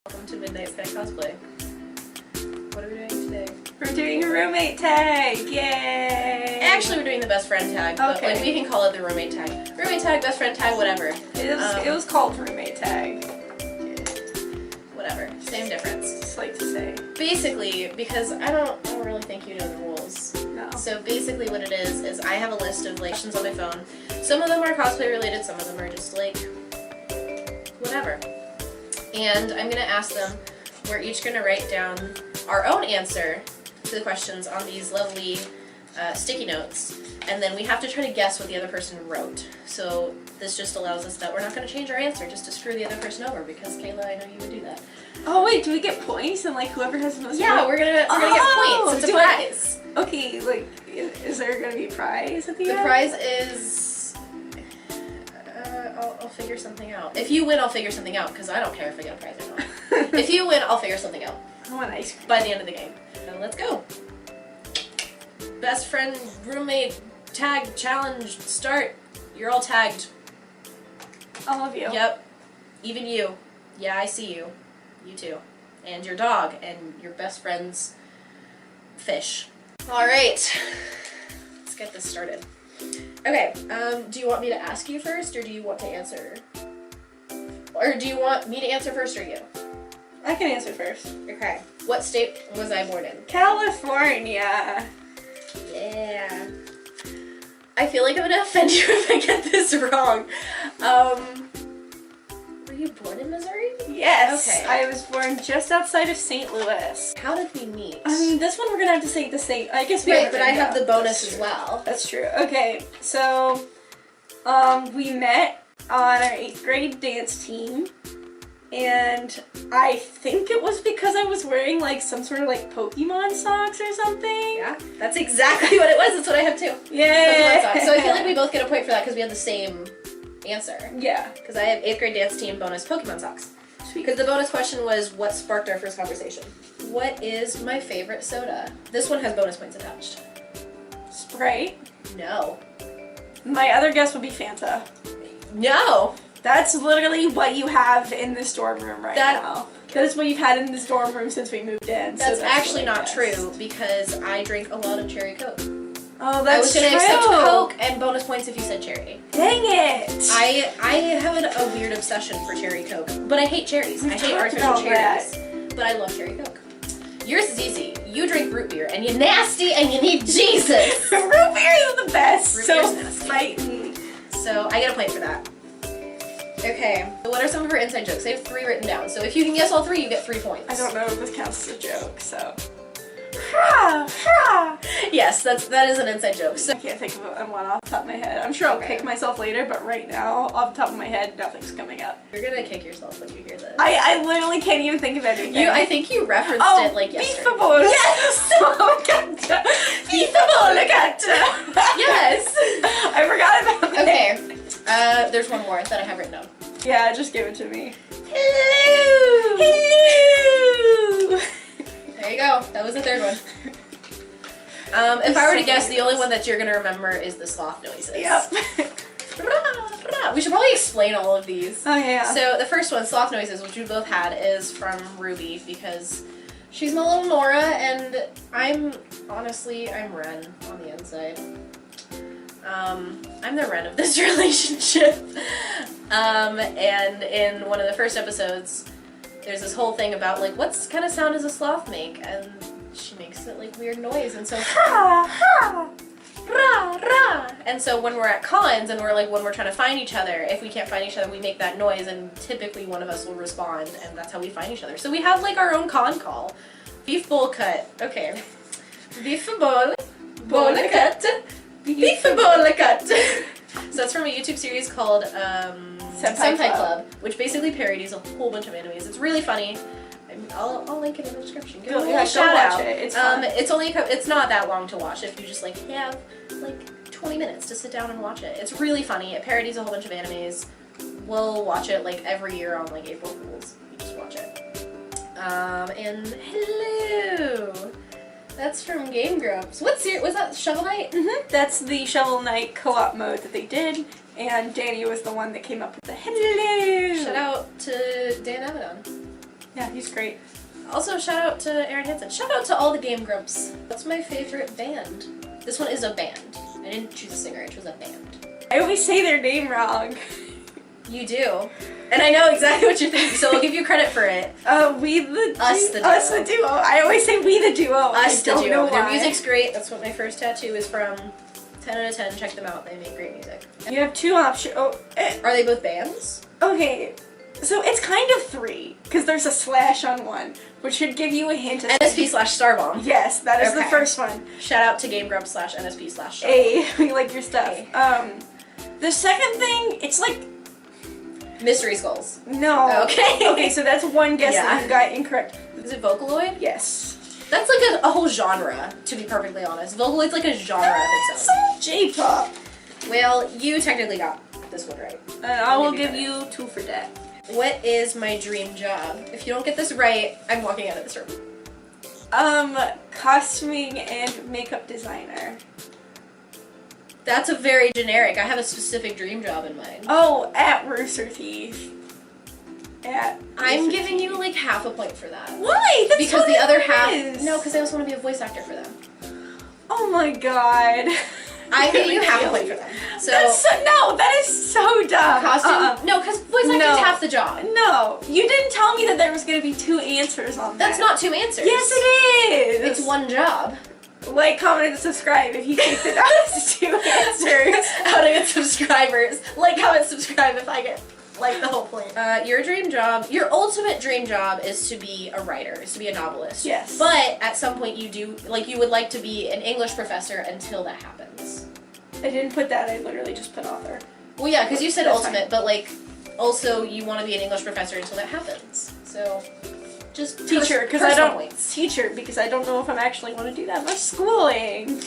Welcome to Midnight Sky Cosplay. What are we doing today? We're doing a roommate tag! Yay! Actually, we're doing the best friend tag, but like, we can call it the roommate tag. Roommate tag, best friend tag, whatever. It was called roommate tag. Whatever. Same difference. Just like to say. Basically, because I don't really think you know the rules. No. So basically what it is I have a list of questions on my phone. Some of them are cosplay related, some of them are just like, whatever. And I'm gonna ask them, we're each gonna write down our own answer to the questions on these lovely sticky notes, and then we have to try to guess what the other person wrote. So this just allows us that we're not gonna change our answer just to screw the other person over, because Kayla, I know you would do that. Oh wait, do we get points and like whoever has the most Yeah, points? we're gonna get points. It's a prize. Okay, like, is there gonna be a prize at the end? The prize is... I'll figure something out. If you win, I'll figure something out, because I don't care if I get a prize or not. If you win, I'll figure something out. I want ice cream. By the end of the game. So let's go. Best friend, roommate, tag, challenge, start. You're all tagged. All of you. Yep. Even you. Yeah, I see you. You too. And your dog, and your best friend's fish. Alright. Let's get this started. Okay, do you want me to ask you first, or do you want to answer? Or do you want me to answer first, or you? I can answer first. Okay. What state was I born in? California. Yeah. I feel like I'm gonna offend you if I get this wrong. Were you born in Missouri? Yes. Okay. I was born just outside of St. Louis. How did we meet? I mean, this one we're gonna have to say the same. I guess we Right, have but to I have know. the bonus That's as true. well. That's true. Okay, so we met on our 8th grade dance team, and I think it was because I was wearing like some sort of like Pokemon socks or something. Yeah, that's exactly what it was. That's what I have too. Yeah. Pokemon socks. So I feel like we both get a point for that because we had the same answer. Yeah. Because I have 8th grade dance team bonus Pokemon socks. Because the bonus question was, what sparked our first conversation? What is my favorite soda? This one has bonus points attached. Sprite. No. My other guess would be Fanta. No! That's literally what you have in this dorm room right now. That is what you've had in this dorm room since we moved in. That's so actually what I not guessed. true, because I drink a lot of cherry Coke. Oh, that's true. I was gonna accept Coke and bonus points if you said cherry. Dang it! I have a weird obsession for cherry Coke, but I hate cherries. I hate artificial cherries, but I love cherry Coke. Yours is easy. You drink root beer, and you're nasty, and you need Jesus. Root beer is the best. Root So beer's nasty. fighting. So I get a point for that. Okay, so what are some of her inside jokes? I have 3 written down, so if you can guess all 3, you get 3 points. I don't know if this counts as a joke, so. Yes, that is an inside joke. So I can't think of one off the top of my head. I'm sure I'll kick myself later, but right now, off the top of my head, nothing's coming up. you're gonna kick yourself when you hear this. I literally can't even think of anything. I think you referenced it like yesterday. Beefable. Yes! Beefable. Yes! I forgot about that. Okay, there's one more that I have written down. Yeah, just give it to me. Hello! Hello! There you go. That was the 3rd one. If I were to guess, the only one that you're gonna remember is the sloth noises. Yep. We should probably explain all of these. Oh yeah. So the first one, sloth noises, which we both had, is from Ruby, because she's my little Nora, and I'm Ren on the inside. I'm the Ren of this relationship. And in one of the first episodes, there's this whole thing about like, what kind of sound does a sloth make? And she makes it like weird noise, and so and so when we're at cons and when we're trying to find each other, if we can't find each other, we make that noise, and typically one of us will respond, and that's how we find each other. So we have like our own con call. Beef bowl cut. Okay. Beef bowl cut. Beef bowl cut. So that's from a YouTube series called Senpai Club, which basically parodies a whole bunch of animes. It's really funny. I'll link it in the description. Give it a shout out. It's fun. It's not that long to watch if you just like have like 20 minutes to sit down and watch it. It's really funny. It parodies a whole bunch of animes. We'll watch it like every year on like April Fools. You just watch it. And hello. That's from Game Grumps. What series was that? Shovel Knight? Mm-hmm. That's the Shovel Knight co-op mode that they did, and Danny was the one that came up with the hello. Shout out to Dan Avedon. Yeah, he's great. Also, shout out to Aaron Hansen. Shout out to all the Game Grumps. What's my favorite band? This one is a band. I didn't choose a singer, I chose a band. I always say their name wrong. You do. And I know exactly what you're thinking, so I'll give you credit for it. We the duo. Us the duo. Us the duo. I always say we the duo. Us the I don't know duo. Their why. music's great. That's what my first tattoo is from. 10 out of 10. Check them out. They make great music. You have two options. Are they both bands? Okay. So it's kind of three, because there's a slash on one, which should give you a hint. NSP/Starbomb. Yes, that is the Okay. first one. Shout out to Game Grumps /NSP/Starbomb. A, we like your stuff. A. The second thing, it's like, Mystery Skulls. no. Okay. Okay, so that's one guess that Yeah. you got incorrect. Is it Vocaloid? Yes. That's like a whole genre, to be perfectly honest. Vocaloid's like a genre of its Some own. J-pop. Well, you technically got this one right. And I will give credit. you 2 for that. What is my dream job? If you don't get this right, I'm walking out of this room. Costuming and makeup designer. That's a very generic. I have a specific dream job in mind. Oh, at Rooster Teeth. I'm giving you like half a point for that. Why? That's Because what the it other half. is. No, because I also want to be a voice actor for them. Oh my god. I'm giving you half a point for them. So that is so dumb. costume. No, because voice acting's No. half the job. No, you didn't tell me that there was gonna be 2 answers on that. That's not 2 answers. Yes, it is. It's one job. Like, comment, and subscribe if you think that that's 2 answers. How to get subscribers. Like, comment, subscribe if I get like the whole point. Your dream job, your ultimate dream job is to be a writer, is to be a novelist. Yes. But at some point you would like to be an English professor until that happens. I didn't put that. I literally just put author. Well, yeah, because you said That's ultimate, fine. but like, also you want to be an English professor until that happens. So, just Teacher, because I personal don't points. teacher because I don't know if I'm actually want to do that much schooling.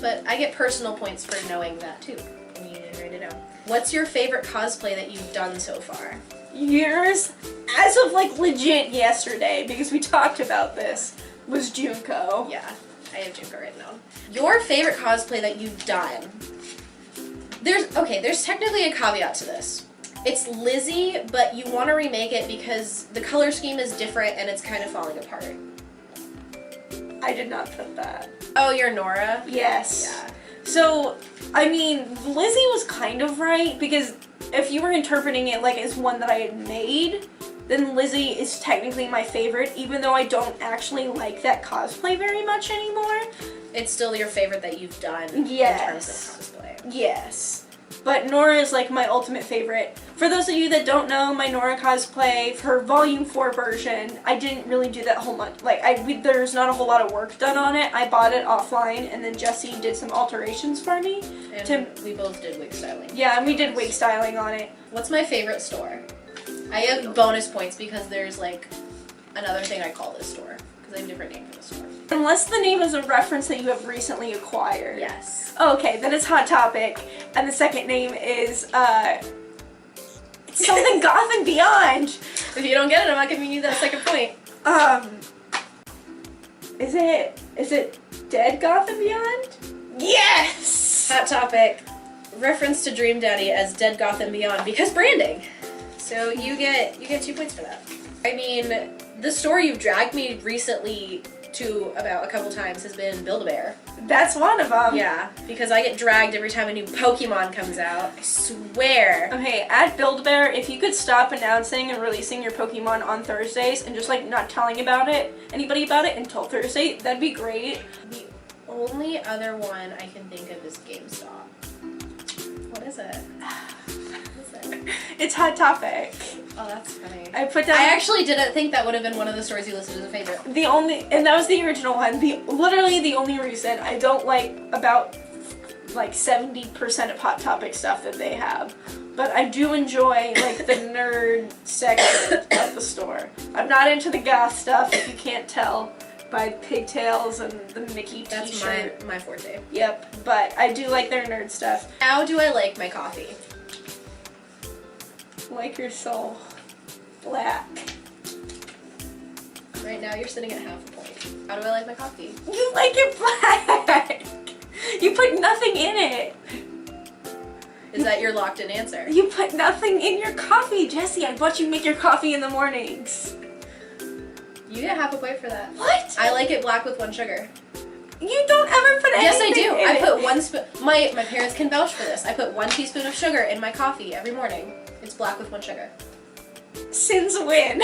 But I get personal points for knowing that too. I mean, you need to know. What's your favorite cosplay that you've done so far? Yours, as of like legit yesterday, because we talked about this, was Junko. Yeah, I have Junko written down. Your favorite cosplay that you've done. There's technically a caveat to this. It's Lizzie, but you want to remake it because the color scheme is different and it's kind of falling apart. I did not put that. Oh, you're Nora? Yes. Yeah. So, I mean, Lizzie was kind of right, because if you were interpreting it like as one that I had made, then Lizzie is technically my favorite, even though I don't actually like that cosplay very much anymore. It's still your favorite that you've done Yes. in terms of cosplay. Yes. But Nora is like my ultimate favorite. For those of you that don't know, my Nora cosplay, for Volume 4 version, I didn't really do that whole much. Like, there's not a whole lot of work done on it. I bought it offline, and then Jesse did some alterations for me. And we both did wig styling. Yeah, and we did wig styling on it. What's my favorite store? I have bonus points because there's like another thing I call this store. Because I have a different name for the store. Unless the name is a reference that you have recently acquired. Yes. Okay, then it's Hot Topic, and the second name is, it's something Goth and Beyond. If you don't get it, I'm not giving you that second point. Is it Dead Goth and Beyond? Yes! Hot Topic. Reference to Dream Daddy as Dead Goth and Beyond because branding. So you get 2 points for that. I mean, the store you've dragged me recently to about a couple times has been Build-A-Bear. That's one of them. Yeah, because I get dragged every time a new Pokemon comes out. I swear. Okay, at Build-A-Bear, if you could stop announcing and releasing your Pokemon on Thursdays and just like not telling anybody about it until Thursday, that'd be great. The only other one I can think of is GameStop. What is it? What is it? It's Hot Topic. Oh, that's funny. I put down. I actually didn't think that would have been one of the stores you listed as a favorite. And that was the original one. Literally the only reason I don't like about like 70% of Hot Topic stuff that they have. But I do enjoy like the nerd section of the store. I'm not into the goth stuff, if you can't tell by pigtails and the Mickey That's t-shirt. my forte. Yep, but I do like their nerd stuff. How do I like my coffee? Like your soul. Black. Right now you're sitting at half a point. How do I like my coffee? You like it black! You put nothing in it. Is that your locked in answer? You put nothing in your coffee, Jesse. I watch you make your coffee in the mornings. You get half a point for that. What? I like it black with 1 sugar. You don't ever put anything Yes, I do. in I it. put 1 spoon. My parents can vouch for this. I put 1 teaspoon of sugar in my coffee every morning. It's black with 1 sugar. Since when?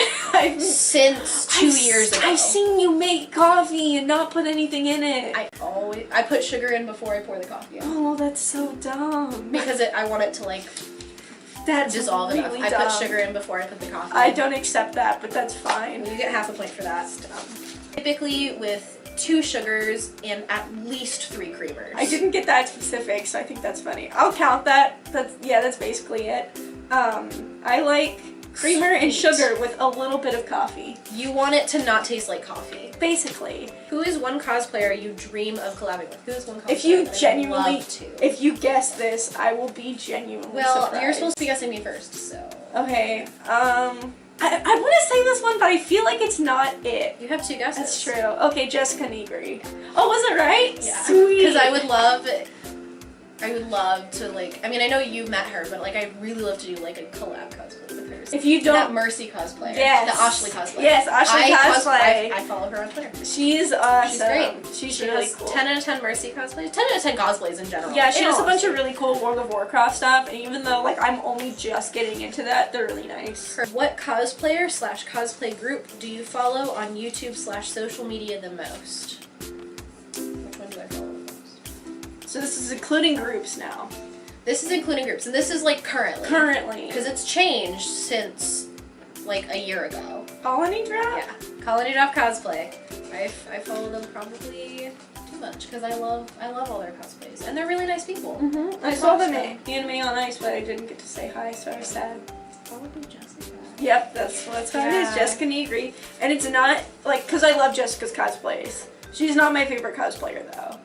Since 2 years ago. I've seen you make coffee and not put anything in it. I put sugar in before I pour the coffee in. Oh, that's so dumb. Because I want it to like That's dissolve really enough. dumb. I put sugar in before I put the coffee in. I don't accept that, but that's fine. You get half a point for that. Typically with 2 sugars and at least 3 creamers. I didn't get that specific, so I think that's funny. I'll count that. That's basically it. I like creamer and sugar with a little bit of coffee. You want it to not taste like coffee. Basically. Who is one cosplayer you dream of collabing with? Who is one cosplayer If you that I'd genuinely, love to? if you guess this, I will be genuinely Well, surprised. you're supposed to be guessing me first, so. Okay, I want to say this one, but I feel like it's not it. You have 2 guesses. That's true. Okay, Jessica Negri. Oh, was it right? Yeah. Sweet. Because I would love to like, I mean, I know you met her, but like, I'd really love to do like a collab cosplay with her. If you don't, That Mercy cosplayer. Yes. The Ashley cosplayer. Yes, Ashley cosplay. I follow her on Twitter. She's awesome. She's great. She's She really has cool. 10 out of 10 Mercy cosplays. 10 out of 10 cosplays in general. Yeah, she In does a all bunch of honesty. really cool World of Warcraft stuff, and even though like I'm only just getting into that, they're really nice. What cosplayer / cosplay group do you follow on YouTube / social media the most? Which one do I follow the most? So this is including groups now. This is including groups, and this is like currently. Currently. Because it's changed since like a year ago. Colony Drop? Yeah. Colony Drop Cosplay. I follow them probably too much because I love all their cosplays, and they're really nice people. Mm-hmm. I saw them at Anime on Ice, but I didn't get to say hi, so I was sad. Probably Jessica. Yep, that's what it is, Jessica Negri. And it's not, like, because I love Jessica's cosplays. She's not my favorite cosplayer, though.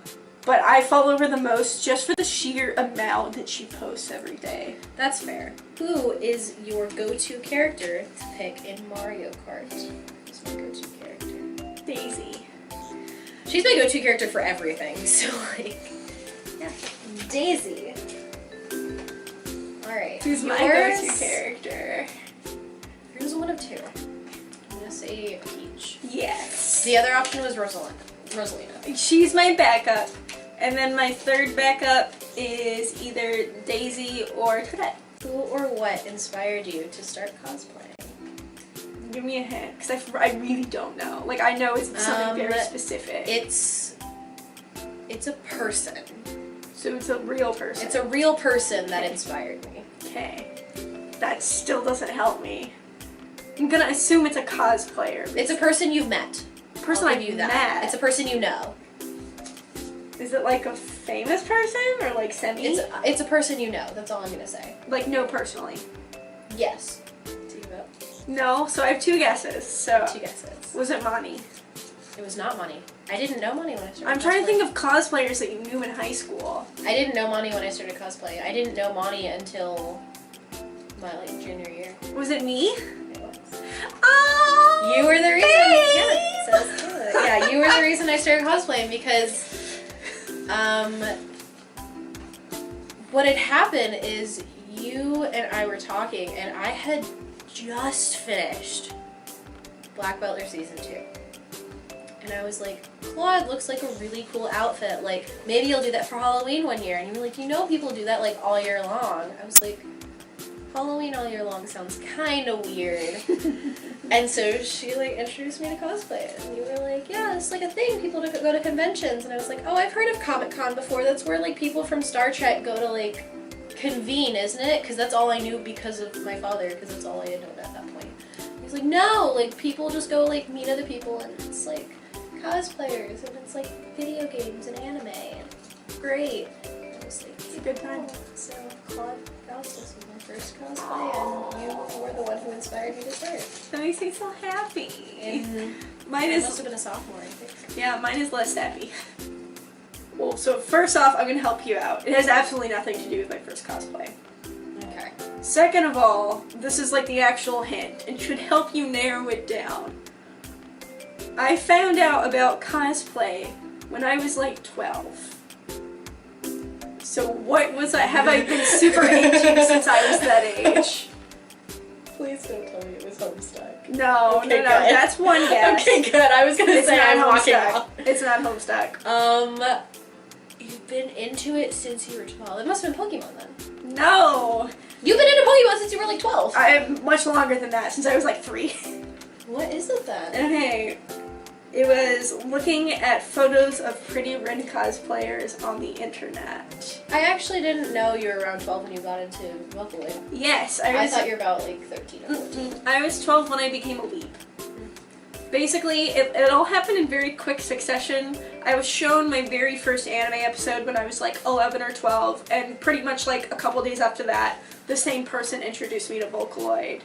But I follow her the most just for the sheer amount that she posts every day. That's fair. Who is your go-to character to pick in Mario Kart? Who's my go-to character? Daisy. She's my go-to character for everything, so like, yeah. Daisy. Alright. Who's my yours? go-to character? Here's one of 2. I'm gonna say Peach. Yes. The other option was Rosalina. She's my backup. And then my third backup is either Daisy or Toadette. Who or what inspired you to start cosplaying? Give me a hint, because I really don't know. Like, I know it's something very specific. It's a person. So it's a real person. It's a real person that inspired me. Okay. That still doesn't help me. I'm gonna assume it's a cosplayer. It's a person you've met. Person I'll I've give you met. that. It's a person you know. Is it like a famous person or like semi? It's a person you know. That's all I'm gonna say. Like no personally. Yes. Do you vote? No, so I have 2 guesses. So 2 guesses. was it Mani? It was not Money. I didn't know Money when I started. I'm trying to cosplaying. think of cosplayers that you knew in high school. I didn't know Money when I started cosplay. I didn't know Money until my like junior year. Was it me? It was. Oh, You were the reason. babe! Yeah, says Kayla. Yeah, you were the reason I started cosplaying because, what had happened is you and I were talking, and I had just finished Black Butler Season 2. And I was like, Claude looks like a really cool outfit. Like, maybe you'll do that for Halloween one year. And you were like, you know people do that, like, all year long. I was like, Halloween all year long sounds kind of weird. And so she, like, introduced me to cosplay. And you were like, yeah, it's, like, a thing. People go to conventions. And I was like, oh, I've heard of Comic-Con before. That's where, like, people from Star Trek go to, like, convene, isn't it? Because that's all I knew because of my father, because that's all I had known at that point. He's like, no, like, people just go, like, meet other people, and it's, like, cosplayers, and it's, like, video games and anime, and great. And I was like, It's a good time. so Claude Faustus was my first cosplay, and you were the one who inspired me to start. That makes me so happy. And Mine I is must have been a sophomore, I think. Yeah, mine is less happy. Well, so first off, I'm gonna help you out. It has absolutely nothing to do with my first cosplay. Okay. Second of all, this is like the actual hint and should help you narrow it down. I found out about cosplay when I was like 12. So what was I? Have I been super into since I was that age? Please don't tell me it was Homestuck. No, Okay, no, good. That's one guess. Okay, good. I was gonna say I'm walking off. It's not Homestuck. You've been into it since you were 12. It must have been Pokemon then. No! You've been into Pokemon since you were like 12. I'm much longer than that, since I was like 3. What is it then? Okay. It was looking at photos of pretty Ren cosplayers on the internet. I actually didn't know you were around 12 when you got into Vocaloid. Yes, I thought you were about like 13 or 14. I was 12 when I became a weeb. Basically, it all happened in very quick succession. I was shown my very first anime episode when I was like 11 or 12, and pretty much like a couple days after that, the same person introduced me to Vocaloid.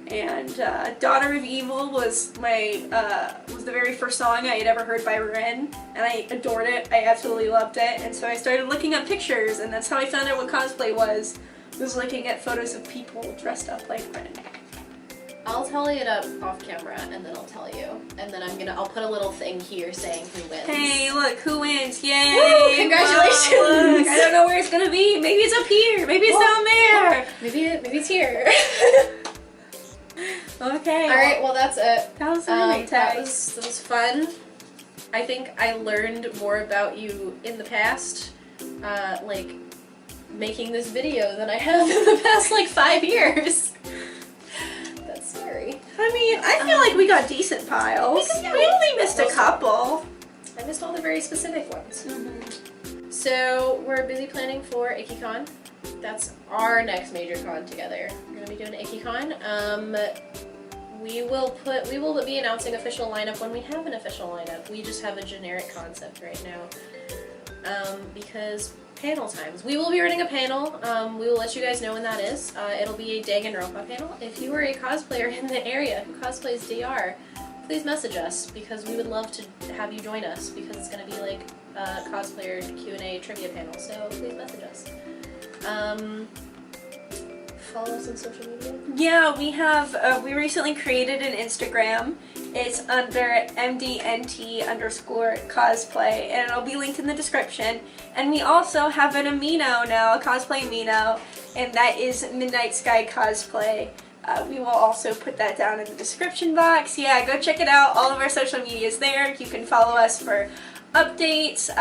And Daughter of Evil was the very first song I had ever heard by Ren, and I adored it. I absolutely loved it, and so I started looking up pictures, and that's how I found out what cosplay was looking at photos of people dressed up like Ren. I'll tally it up off camera, and then I'll tell you. And then I'll put a little thing here saying who wins. Hey, look, who wins? Yay! Woo, congratulations! Wow, look, I don't know where it's gonna be. Maybe it's up here. Maybe it's down there. Maybe it's here. Okay. All right. Well, that's it. That was really that was fun. I think I learned more about you in the past, like making this video than I have in the past like 5 years. That's scary. I mean, I feel like we got decent piles. We only missed a couple. I missed all the very specific ones. Mm-hmm. So we're busy planning for IkiCon. That's our next major con together. We're gonna be doing IkiCon. We will be announcing official lineup when we have an official lineup. We just have a generic concept right now. Because panel times. We will be running a panel. We will let you guys know when that is. It'll be a Danganronpa panel. If you are a cosplayer in the area who cosplays DR, please message us because we would love to have you join us because it's going to be like a cosplayer Q&A trivia panel. So please message us. Follow us on social media. Yeah, we have. We recently created an Instagram. It's under MDNT_cosplay, and it'll be linked in the description. And we also have an Amino now, a cosplay Amino, and that is midnightskycosplay. We will also put that down in the description box. Yeah, go check it out. All of our social media is there. You can follow us for updates,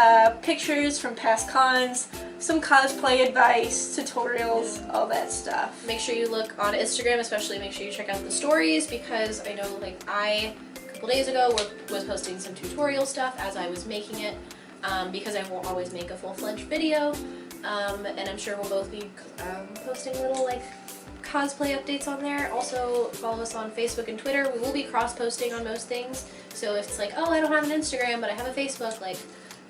pictures from past cons, some cosplay advice, tutorials, all that stuff. Make sure you look on Instagram, especially make sure you check out the stories because I know like a couple days ago was posting some tutorial stuff as I was making it because I won't always make a full-fledged video and I'm sure we'll both be posting little like cosplay updates on there. Also follow us on Facebook and Twitter. We will be cross-posting on most things. So if it's like, oh, I don't have an Instagram, but I have a Facebook, like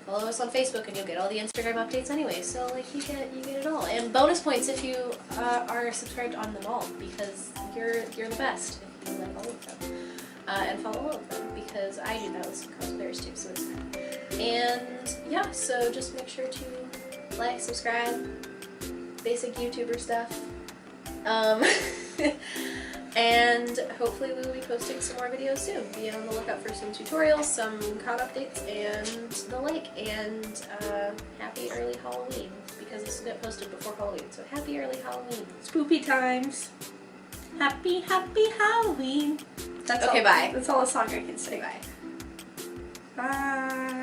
follow us on Facebook and you'll get all the Instagram updates anyway. So like you get it all. And bonus points if you are subscribed on them all because you're the best if you like all of them. And follow all of them because I do that with some cosplayers too, so it's fun. And yeah, so just make sure to like, subscribe, basic YouTuber stuff. And hopefully we will be posting some more videos soon. Be on the lookout for some tutorials, some con updates, and the like. And happy early Halloween because this will get posted before Halloween. So happy early Halloween. Spoopy times. Happy Halloween. That's okay, all, bye. That's all a song I can sing. Bye. Bye.